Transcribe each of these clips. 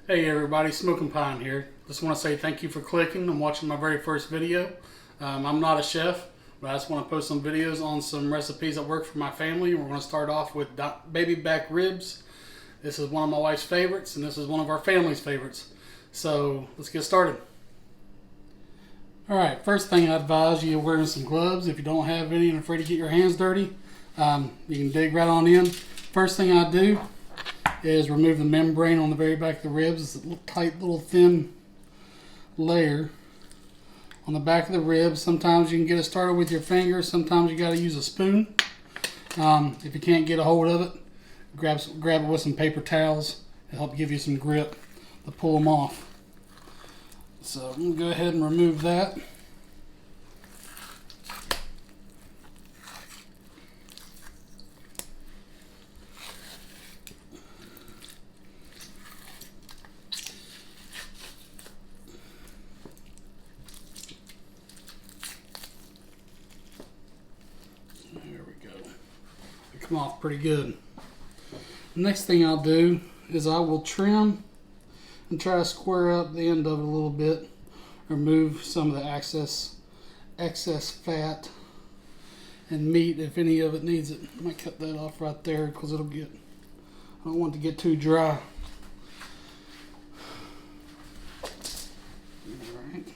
Hey everybody, Smokin here. Just want to say thank you for clicking and watching my very first video. I'm not a chef, but I just want to post some videos on some recipes that work for my family. We're going to start off with baby back ribs. This is one of my wife's favorites, and this is one of our family's favorites. So let's get started. Alright, first thing I advise you wearing some gloves. If you don't have any and afraid to get your hands dirty, you can dig right on in. First thing I do is remove the membrane on the very back of the ribs. It's a little tight, little thin layer on the back of the ribs. Sometimes you can get it started with your fingers. Sometimes you got to use a spoon. If you can't get a hold of it, grab it with some paper towels. It'll help give you some grip to pull them off. So I'm going to go ahead and remove that. There we go. They come off pretty good. The next thing I'll do is I will trim and try to square up the end of it a little bit. Remove some of the excess fat and meat if any of it needs it. I might cut that off right there because I don't want it to get too dry. Alright.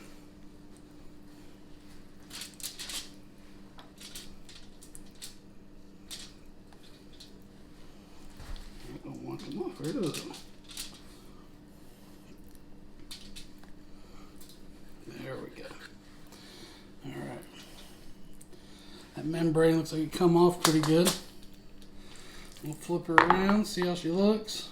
I don't want them off. There it is. There we go. Alright. That membrane looks like it come off pretty good. We'll flip her around, see how she looks.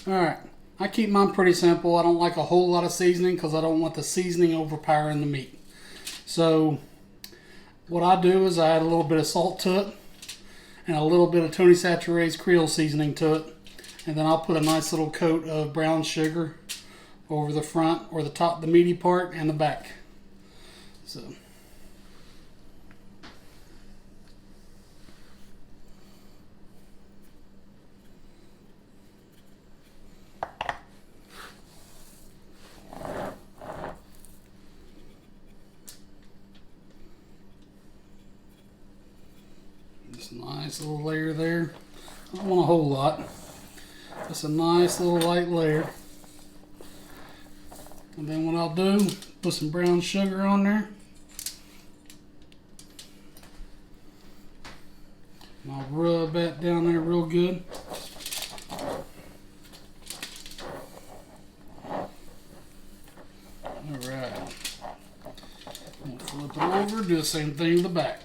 Alright. I keep mine pretty simple. I don't like a whole lot of seasoning because I don't want the seasoning overpowering the meat. So what I do is I add a little bit of salt to it and a little bit of Tony Chature's Creole seasoning to it. And then I'll put a nice little coat of brown sugar over the front or the top, the meaty part, and the back. So just a nice little layer there. I don't want a whole lot. Just a nice little light layer. And then what I'll do, put some brown sugar on there. And I'll rub that down there real good. Alright. We'll flip it over, do the same thing to the back.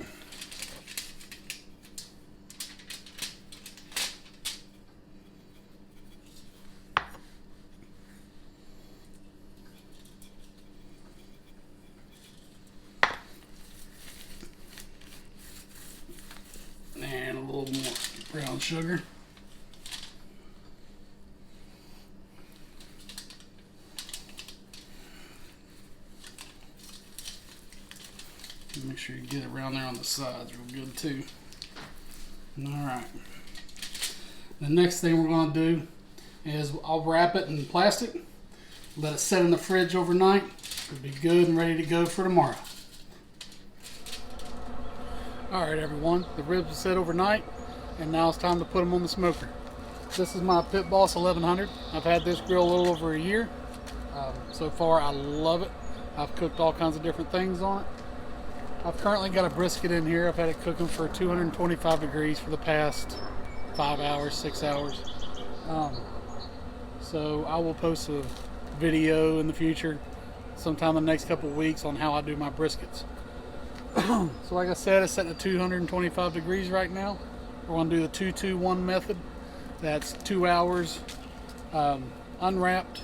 And a little more brown sugar. Make sure you get it around there on the sides real good too. Alright. The next thing we're going to do is I'll wrap it in plastic, let it sit in the fridge overnight. It'll be good and ready to go for tomorrow. Alright everyone, the ribs will sit overnight and now it's time to put them on the smoker. This is my Pit Boss 1100. I've had this grill a little over a year. So far I love it. I've cooked all kinds of different things on it. I've currently got a brisket in here. I've had it cooking for 225 degrees for the past 5 hours, 6 hours. So I will post a video in the future, sometime in the next couple of weeks, on how I do my briskets. So like I said, it's set at 225 degrees right now. We're going to do the 2-2-1 method. That's 2 hours unwrapped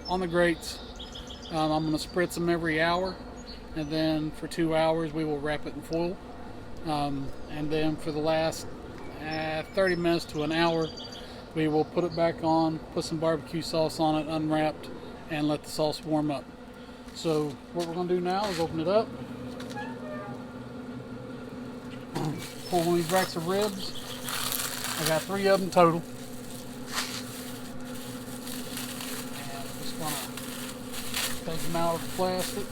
on the grates. I'm going to spritz them every hour, and then for 2 hours we will wrap it in foil. And then for the last 30 minutes to an hour, we will put it back on, put some barbecue sauce on it, unwrapped, and let the sauce warm up. So what we're going to do now is open it up. Pull one of these racks of ribs. I got 3 of them total. Take them out of the plastic.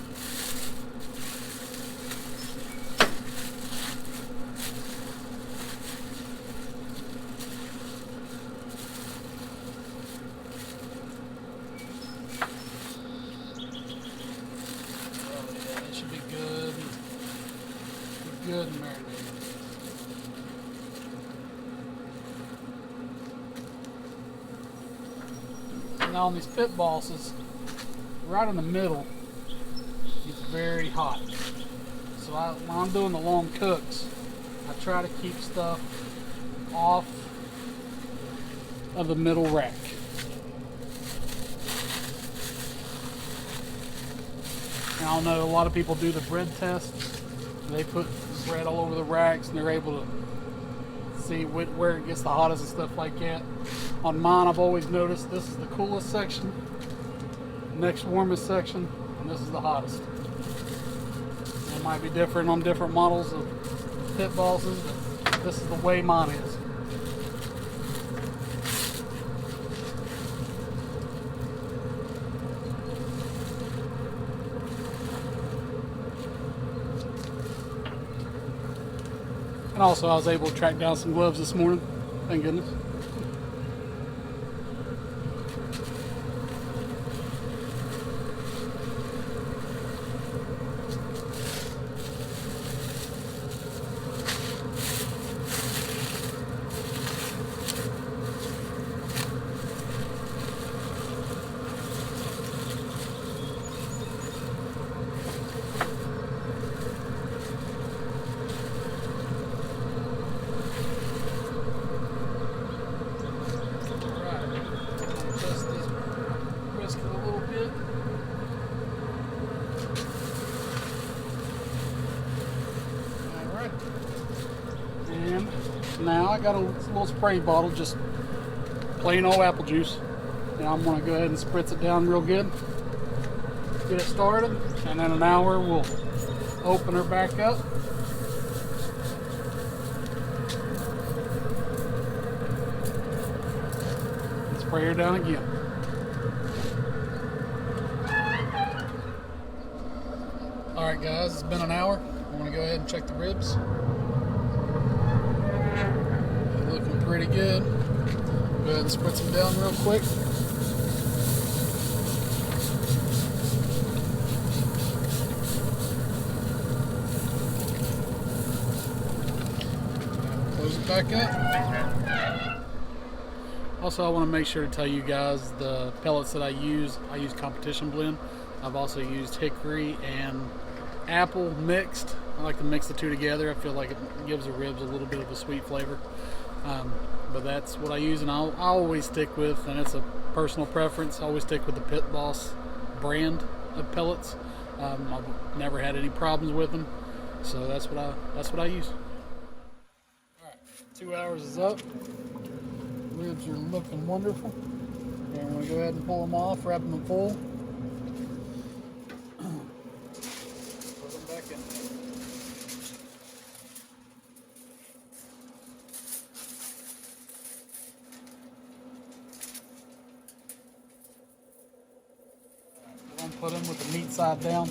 Good and marinated. Now on these pit bosses, right in the middle, it's very hot. So when I'm doing the long cooks, I try to keep stuff off of the middle rack. Now I know a lot of people do the bread test. They put bread all over the racks and they're able to see where it gets the hottest and stuff like that. On mine, I've always noticed this is the coolest section, next warmest section, and this is the hottest. It might be different on different models of pit bosses, but this is the way mine is. And also I was able to track down some gloves this morning, thank goodness. And now I got a little spray bottle, just plain old apple juice. And I'm going to go ahead and spritz it down real good. Get it started. And in an hour we'll open her back up. And spray her down again. Alright guys, it's been an hour. I'm going to go ahead and check the ribs. They're looking pretty good. Go ahead and spritz them down real quick. Close it back up. Also, I want to make sure to tell you guys the pellets that I use Competition Blend. I've also used hickory and apple mixed. I like to mix the two together. I feel like it gives the ribs a little bit of a sweet flavor. But that's what I use, and I always stick with, and it's a personal preference, I always stick with the Pit Boss brand of pellets. I've never had any problems with them, so that's what I use. All right, 2 hours is up. Ribs are looking wonderful. And I'm going to go ahead and pull them off, wrap them in foil. Put them back in there. We're going to put them with the meat side down,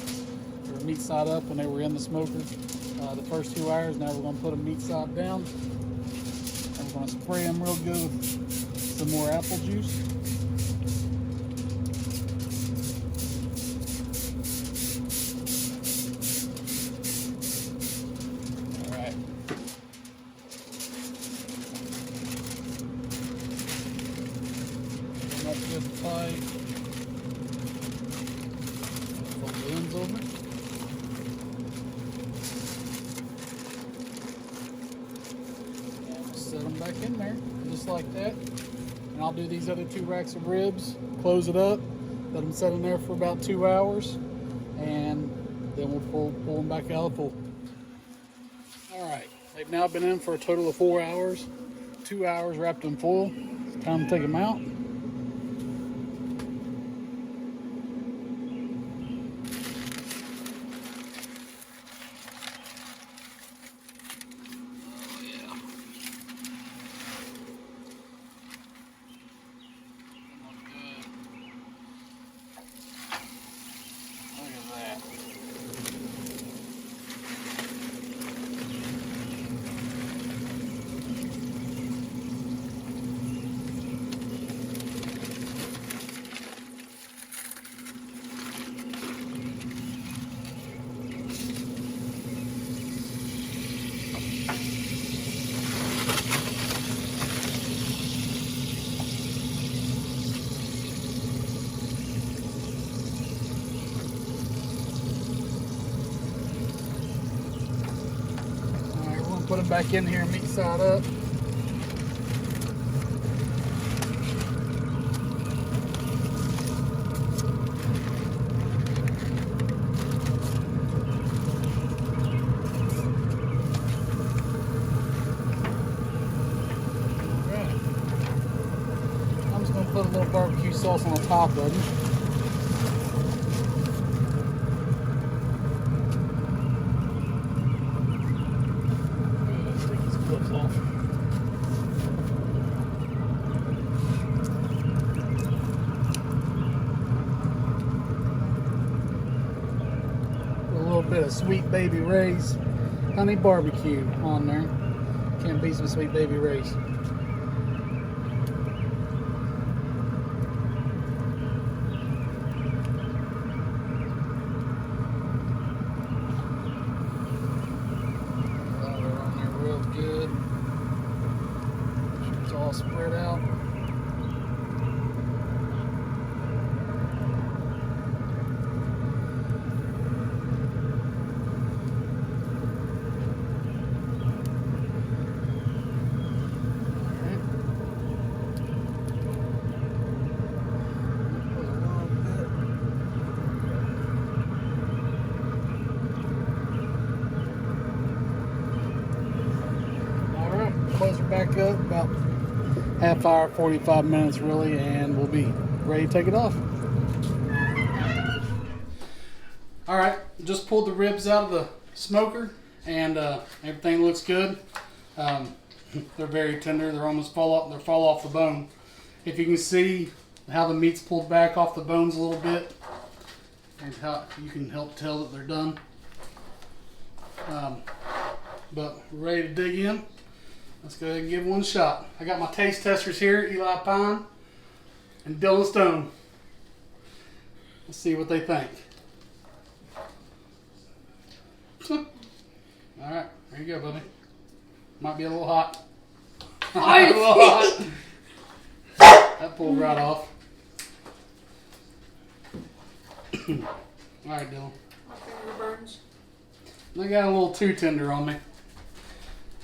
or meat side up when they were in the smoker. The first 2 hours, now we're going to put them meat side down. And we're going to spray them real good with some more apple juice. Alright. Bring that good tight. Fold the ends over. Set them back in there, just like that. And I'll do these other 2 racks of ribs, close it up, let them set in there for about 2 hours, and then we'll pull them back out of the pool. Alright, they've now been in for a total of 4 hours, 2 hours wrapped in foil. It's time to take them out. put it back in here and meat side up. Put a little barbecue sauce on the top of it. Let's take these clips off. Put a little bit of Sweet Baby Ray's honey barbecue on there. Can't beat some Sweet Baby Ray's. Good. It's all spread out. Close her back up about half hour, 45 minutes really, and we'll be ready to take it off. All right, just pulled the ribs out of the smoker, and everything looks good. They're very tender. They're almost fall off the bone. If you can see how the meat's pulled back off the bones a little bit, and how you can help tell that they're done. But we're ready to dig in. Let's go ahead and give one a shot. I got my taste testers here, Eli Pine and Dylan Stone. Let's see what they think. All right, there you go, buddy. Might be a little hot. A little hot. That pulled right off. All right, Dylan. My finger burns. They got a little too tender on me,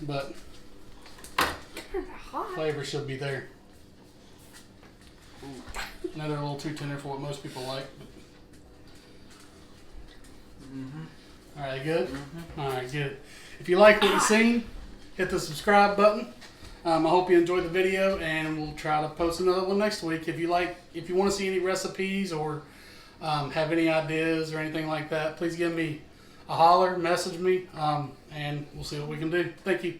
but flavor should be there. Now they're a little too tender for what most people like. All right, good? All right, good. If you like what you've seen, hit the subscribe button. I hope you enjoyed the video, and we'll try to post another one next week. If you want to see any recipes or have any ideas or anything like that, please give me a holler, message me, and we'll see what we can do. Thank you.